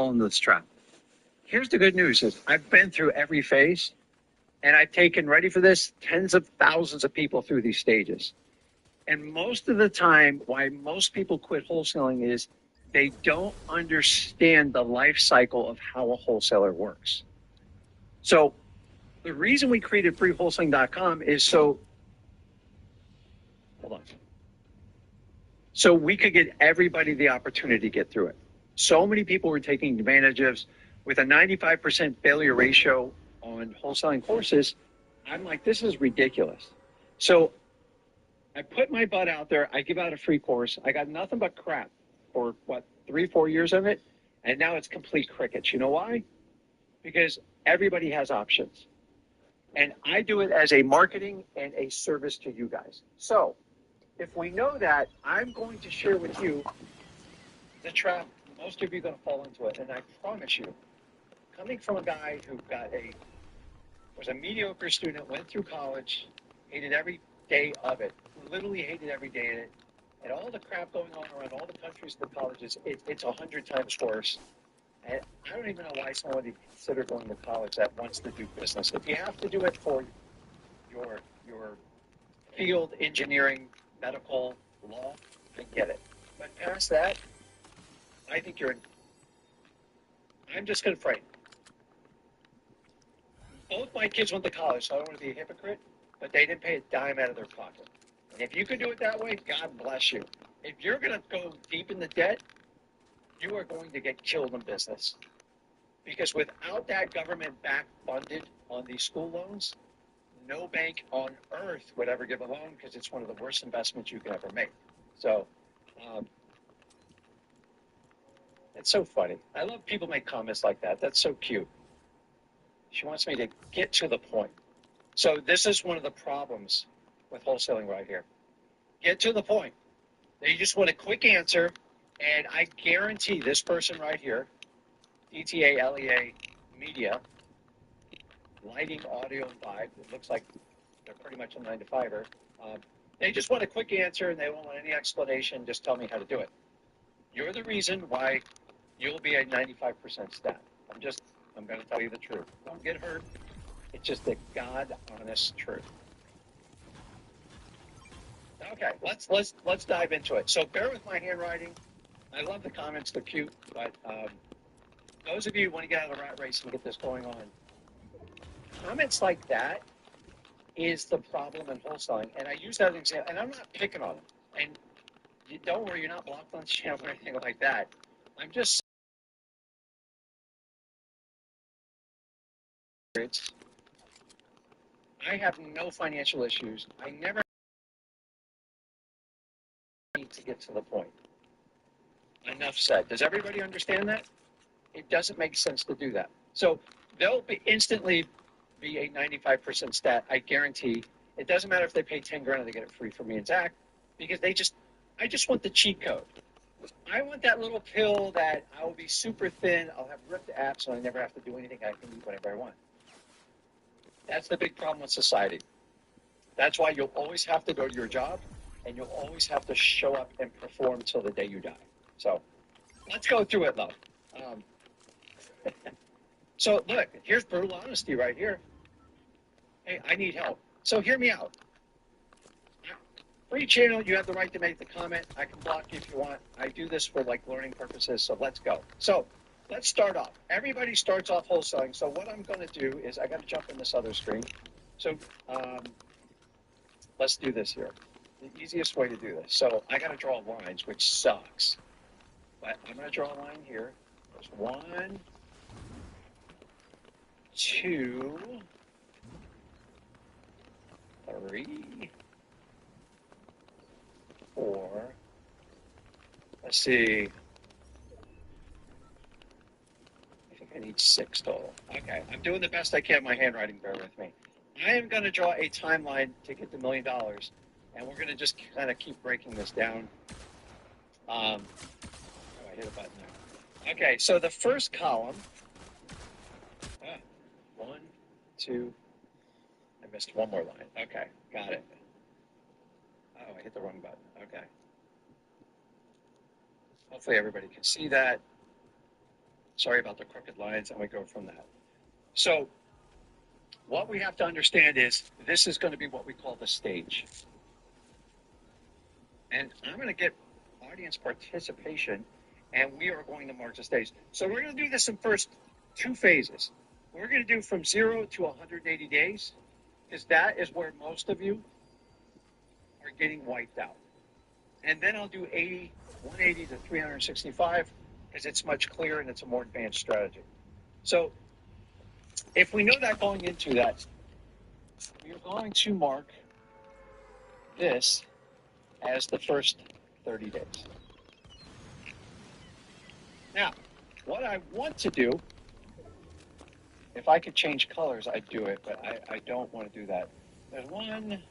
into this trap. Here's the good news is I've been through every phase and I've taken, ready for this, tens of thousands of people through these stages. And most of the time, why most people quit wholesaling is they don't understand the life cycle of how a wholesaler works. So the reason we created freewholesaling.com is so we could get everybody the opportunity to get through it. So many people were taking advantage of, with a 95% failure ratio on wholesaling courses. I'm like, this is ridiculous. So I put my butt out there. I give out a free course. I got nothing but crap for 3-4 years of it. And now it's complete crickets. You know why? Because everybody has options. And I do it as a marketing and a service to you guys. So if we know that, I'm going to share with you the trap. Most of you are going to fall into it. And I promise you, coming from a guy who was a mediocre student, went through college, hated every day of it, literally hated every day of it, and all the crap going on around all the countries, the colleges, it's 100 times worse. And I don't even know why someone would consider going to college that wants to do business. If you have to do it for your field, engineering, medical, law, I get it. But past that, I think I'm just going to frame. Both my kids went to college, so I don't want to be a hypocrite, but they didn't pay a dime out of their pocket. And if you can do it that way, God bless you. If you're going to go deep in the debt, you are going to get killed in business. Because without that government back funded on these school loans, no bank on earth would ever give a loan because it's one of the worst investments you can ever make. So it's so funny. I love people make comments like that. That's so cute. She wants me to get to the point. So this is one of the problems with wholesaling right here. Get to the point. They just want a quick answer, and I guarantee this person right here, DTA, LEA, media, lighting, audio, and vibe, it looks like they're pretty much a 9-to-5er. They just want a quick answer, and they don't want any explanation. Just tell me how to do it. You're the reason why you'll be a 95% stat. I'm going to tell you the truth. Don't get hurt. It's just the God-honest truth. Okay, let's dive into it. So bear with my handwriting. I love the comments; they're cute. But those of you who want to get out of the rat race and get this going on, comments like that is the problem in wholesaling. And I use that as an example, and I'm not picking on them. And don't worry, you're not blocked on the channel or anything like that. I'm just I have no financial issues. I never need to get to the point. Enough said. Does everybody understand that? It doesn't make sense to do that. So they'll instantly be a 95% stat. I guarantee. It doesn't matter if they pay 10 grand and they get it free from me and Zach, because I just want the cheat code. I want that little pill that I will be super thin. I'll have ripped abs, so I never have to do anything. I can eat whatever I want. That's the big problem with society. That's why you'll always have to go to your job, and you'll always have to show up and perform till the day you die. So let's go through it, though. So look, here's brutal honesty right here. Hey, I need help. So hear me out. Free channel, you have the right to make the comment. I can block you if you want. I do this for learning purposes, so let's go. So let's start off. Everybody starts off wholesaling. So what I'm going to do is I got to jump in this other screen. So let's do this here. The easiest way to do this. So I got to draw lines, which sucks. But I'm going to draw a line here. There's 1, 2, 3, 4. Let's see. I think I need 6 total. Okay, I'm doing the best I can. My handwriting, bear with me. I am going to draw a timeline to get the $1 million, and we're going to just kind of keep breaking this down. I hit a button there. Okay, so the first column. 1, 2. I missed one more line. Okay, got it. Oh, I hit the wrong button. Okay. Hopefully everybody can see that. Sorry about the crooked lines, and we go from that. So what we have to understand is this is going to be what we call the stage. And I'm going to get audience participation, and we are going to mark the stage. So we're going to do this in first 2 phases. We're going to do from 0 to 180 days, because that is where most of you are getting wiped out. And then I'll do 180 to 365, because it's much clearer and it's a more advanced strategy. So if we know that going into that, we are going to mark this as the first 30 days. Now, what I want to do, if I could change colors, I'd do it, but I don't want to do that. There's 1,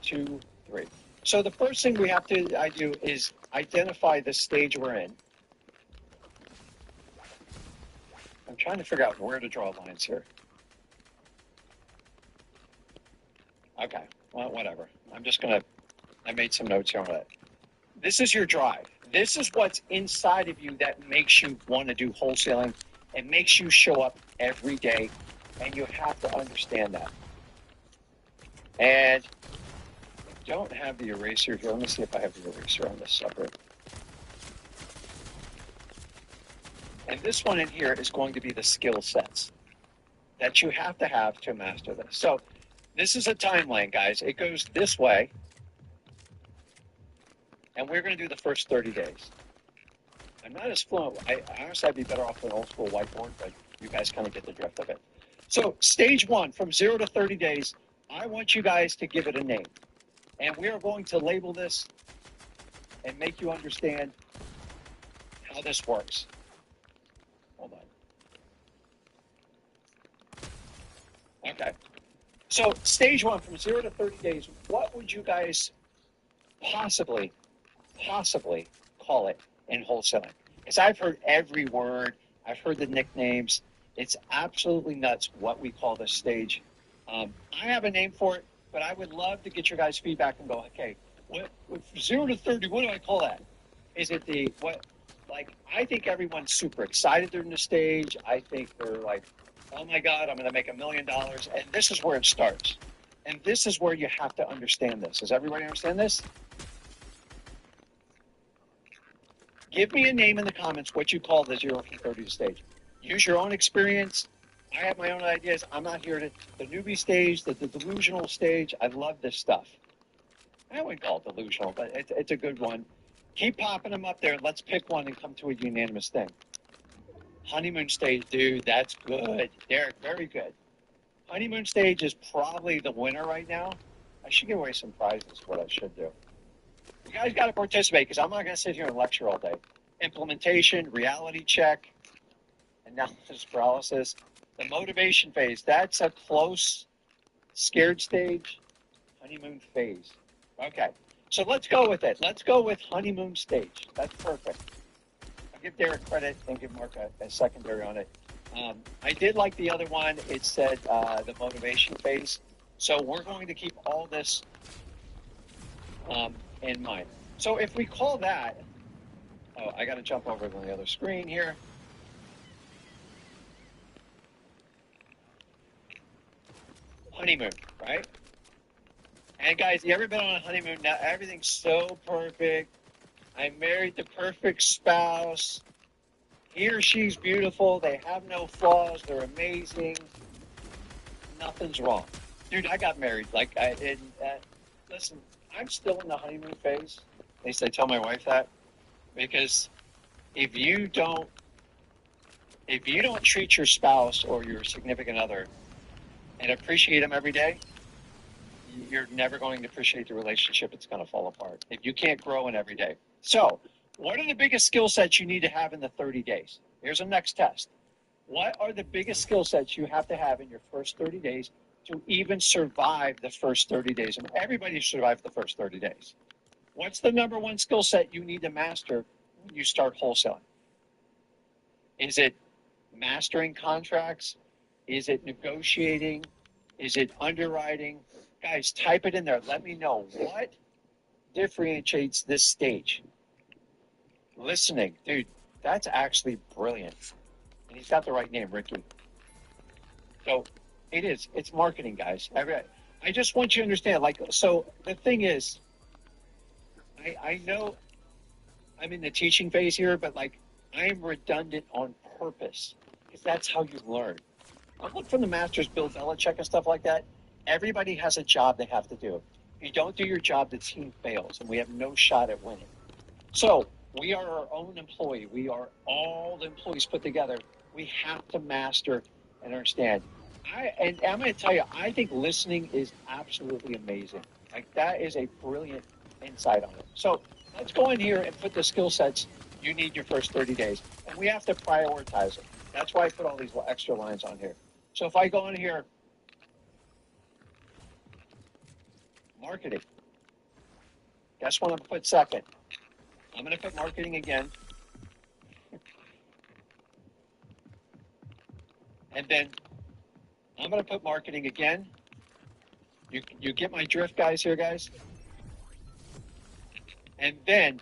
2, 3. So the first thing I do is identify the stage we're in. I'm trying to figure out where to draw lines here. Okay, well, whatever. I made some notes here on that. This is your drive. This is what's inside of you that makes you want to do wholesaling and makes you show up every day, and you have to understand that. And I don't have the eraser here. Let me see if I have the eraser on this sucker. And this one in here is going to be the skill sets that you have to master this. So this is a timeline, guys. It goes this way, and we're going to do the first 30 days. I'm not as fluent. Honestly, I'd be better off with an old school whiteboard, but you guys kind of get the drift of it. So stage 1, from 0 to 30 days, I want you guys to give it a name. And we are going to label this and make you understand how this works. Hold on. Okay. So stage 1, from 0 to 30 days, what would you guys possibly call it in wholesaling? Because I've heard every word. I've heard the nicknames. It's absolutely nuts what we call this stage. I have a name for it, but I would love to get your guys' feedback and go, okay, what 0 to 30, what do I call that? Is it I think everyone's super excited during the stage. I think they're like, oh my God, I'm going to make $1 million. And this is where it starts. And this is where you have to understand this. Does everybody understand this? Give me a name in the comments what you call the 0 to 30 stage. Use your own experience. I have my own ideas. I'm not here to the newbie stage, the delusional stage. I love this stuff. I wouldn't call it delusional, but it's a good one. Keep popping them up there. Let's pick one and come to a unanimous thing. Honeymoon stage, dude, that's good. Derek, very good. Honeymoon stage is probably the winner right now. I should give away some prizes, what I should do. You guys got to participate because I'm not going to sit here and lecture all day. Implementation, reality check, analysis paralysis. The motivation phase, that's a close, scared stage. Honeymoon phase. Okay, so let's go with it. Let's go with honeymoon stage. That's perfect. I'll give Derek credit and give Mark a secondary on it. I did like the other one. It said the motivation phase. So we're going to keep all this in mind. So if we call that, I got to jump over to the other screen here. Honeymoon, right? And guys, you ever been on a honeymoon? Now everything's so perfect. I married the perfect spouse. He or she's beautiful. They have no flaws. They're amazing. Nothing's wrong. Dude, I got married. Listen, I'm still in the honeymoon phase. At least I tell my wife that. Because if you don't treat your spouse or your significant other and appreciate them every day, you're never going to appreciate the relationship. It's going to fall apart if you can't grow in every day. So what are the biggest skill sets you need to have in the 30 days? Here's a next test. What are the biggest skill sets you have to have in your first 30 days to even survive the first 30 days? And everybody survived the first 30 days. What's the number one skill set you need to master when you start wholesaling? Is it mastering contracts? Is it negotiating? Is it underwriting? Guys, type it in there. Let me know what differentiates this stage. Listening. Dude, That's actually brilliant. And he's got the right name, Ricky. So it is. It's marketing, guys. I just want you to understand. Like, so the thing is, I know I'm in the teaching phase here, but like, I am redundant on purpose because that's how you learn. I look from the masters, Bill Belichick and stuff like that. Everybody has a job they have to do. If you don't do your job, the team fails, and we have no shot at winning. So we are our own employee. We are all the employees put together. We have to master and understand. And I'm going to tell you, I think listening is absolutely amazing. Like that is a brilliant insight on it. So let's go in here and put the skill sets you need your first 30 days. And we have to prioritize it. That's why I put all these extra lines on here. So if I go in here, marketing, guess what I'm going to put second? I'm going to put marketing again. And then I'm going to put marketing again. You get my drift, guys, here, guys? And then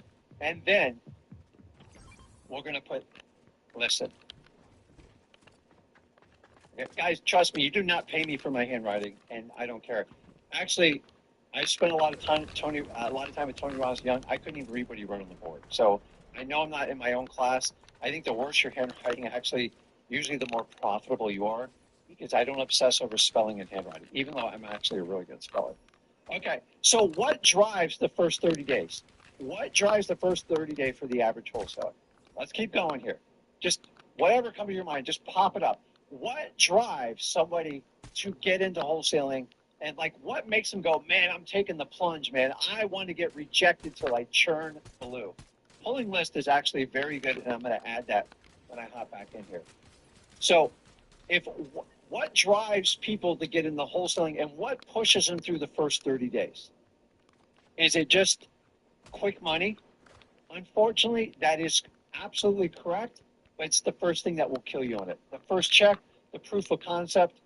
we're going to put listen. Guys, trust me, you do not pay me for my handwriting, and I don't care. Actually, I spent a lot of time with Tony when I was young. I couldn't even read what he wrote on the board. So I know I'm not in my own class. I think the worse your handwriting, actually, usually the more profitable you are, because I don't obsess over spelling and handwriting, even though I'm actually a really good speller. Okay, so what drives the first 30 days? What drives the first 30 day for the average wholesaler? Let's keep going here. Just whatever comes to your mind, just pop it up. What drives somebody to get into wholesaling? And like, what makes them go, man, I'm taking the plunge, man. I want to get rejected till I churn blue. Pulling list is actually very good, and I'm going to add that when I hop back in here. So what drives people to get into wholesaling, and what pushes them through the first 30 days? Is it just quick money? Unfortunately, that is absolutely correct, but it's the first thing that will kill you on it. The first check, the proof of concept,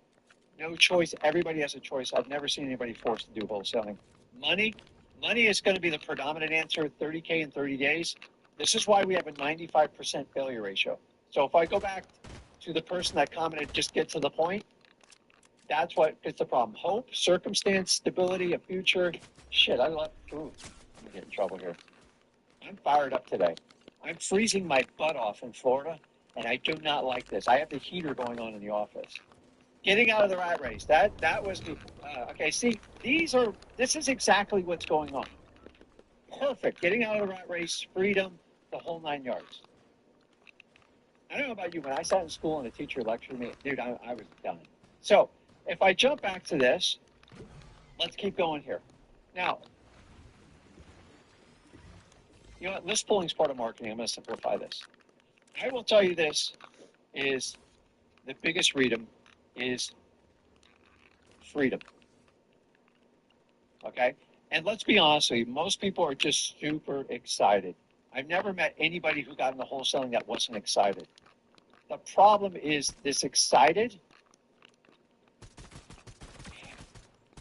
no choice. Everybody has a choice. I've never seen anybody forced to do wholesaling. Money is going to be the predominant answer, 30K in 30 days. This is why we have a 95% failure ratio. So if I go back to the person that commented, just get to the point, that's what is the problem. Hope, circumstance, stability, a future. Shit, I love food. I'm going to get in trouble here. I'm fired up today. I'm freezing my butt off in Florida, and I do not like this. I have the heater going on in the office. Getting out of the rat race. That was the okay. See, this is exactly what's going on. Perfect. Getting out of the rat race, freedom, the whole 9 yards. I don't know about you, when I sat in school and a teacher lectured me, dude, I was done. So if I jump back to this, let's keep going here. Now, you know what? List pulling is part of marketing. I'm going to simplify this. I will tell you this is the biggest freedom is freedom. Okay? And let's be honest with you, most people are just super excited. I've never met anybody who got into wholesaling that wasn't excited. The problem is this excited,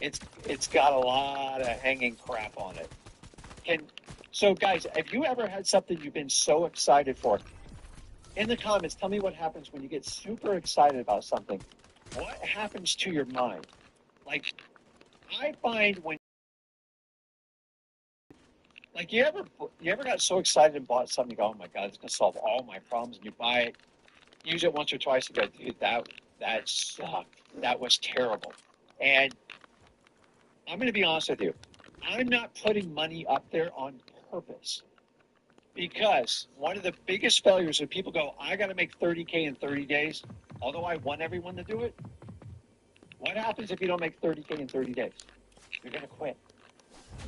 it's got a lot of hanging crap on it. So guys, have you ever had something you've been so excited for? In the comments, tell me what happens when you get super excited about something. What happens to your mind? Like, I find when, like, you ever got so excited and bought something, you go, oh my God, it's going to solve all my problems, and you buy it, use it once or twice, and go, dude, that sucked. That was terrible. And I'm going to be honest with you. I'm not putting money up there on purpose. Because one of the biggest failures is people go, I got to make 30K in 30 days, although I want everyone to do it. What happens if you don't make 30K in 30 days? You're going to quit.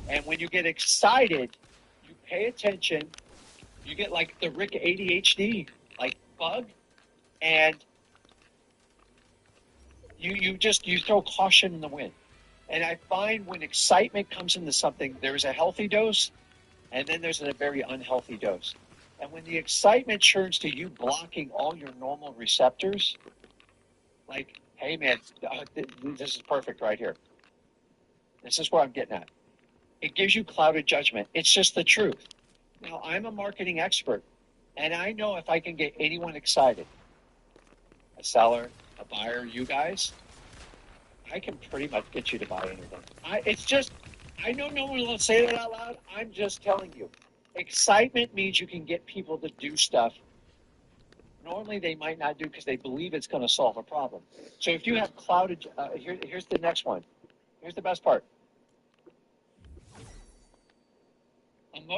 And when you get excited, you pay attention, you get like the Rick ADHD like bug, and you throw caution in the wind. And I find when excitement comes into something, there's a healthy dose, and then there's a very unhealthy dose. And when the excitement turns to you blocking all your normal receptors, like, hey man, this is perfect right here. This is where I'm getting at. It gives you clouded judgment. It's just the truth. Now, I'm a marketing expert, And I know if I can get anyone excited, a seller, a buyer, you guys, I can pretty much get you to buy anything. I know no one will say that out loud. I'm just telling you. Excitement means you can get people to do stuff normally they might not do because they believe it's going to solve a problem. So if you have clouded, here's the next one. Here's the best part.